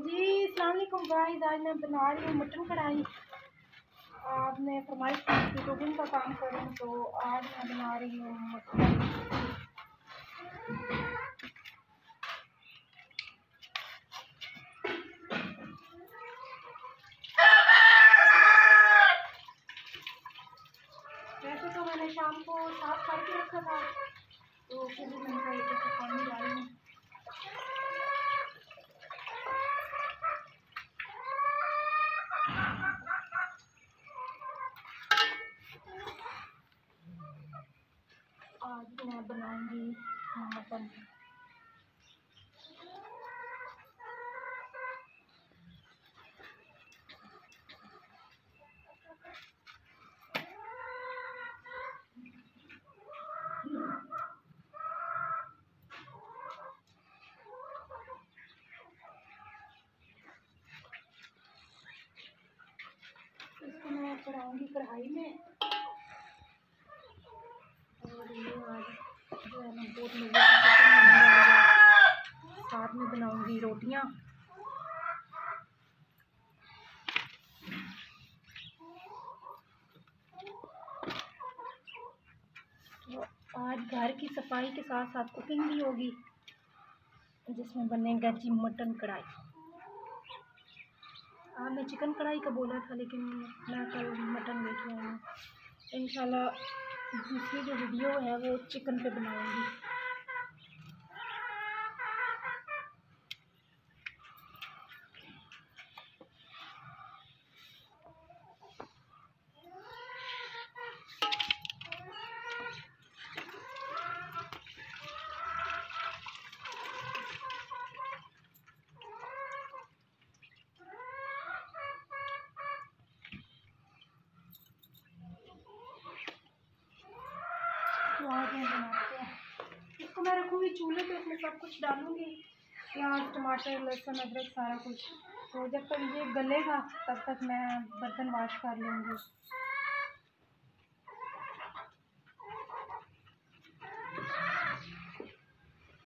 जी अस्सलाम वालेकुम गाइस, आज मैं बना रही हूँ मटन कढ़ाई। आपने फरमाइश की थी कुकिंग का काम करूँ, तो आज मैं बना रही हूँ मटन। वैसे तो मैंने शाम को साफ करके रखा था, तो फिर भी मैंने कहा पानी डाली हूँ। आज मैं बनाऊंगी मटन। इसको मैं चढ़ाऊंगी कढ़ाई में, और ये आज जो है ना बहुत मज़े का चिकन बनने वाला है। साथ में बनाऊंगी रोटियाँ। तो आज घर की सफाई के साथ साथ कुकिंग भी होगी, जिसमें बनेगा जी मटन कढ़ाई। मैं चिकन कढ़ाई का बोला था, लेकिन मैं कल मटन लेके आई हूँ। इंशाल्लाह दूसरी जो वीडियो है वो चिकन पे बनाऊंगी। तो आज हम बनाते हैं, इसको मैं रखूँगी चूल्हे पे, इसमें सब कुछ डालूँगी, प्याज टमाटर लहसुन अदरक सारा कुछ। तो जब तक ये गलेगा तब तक मैं बर्तन वाश कर लूँगी।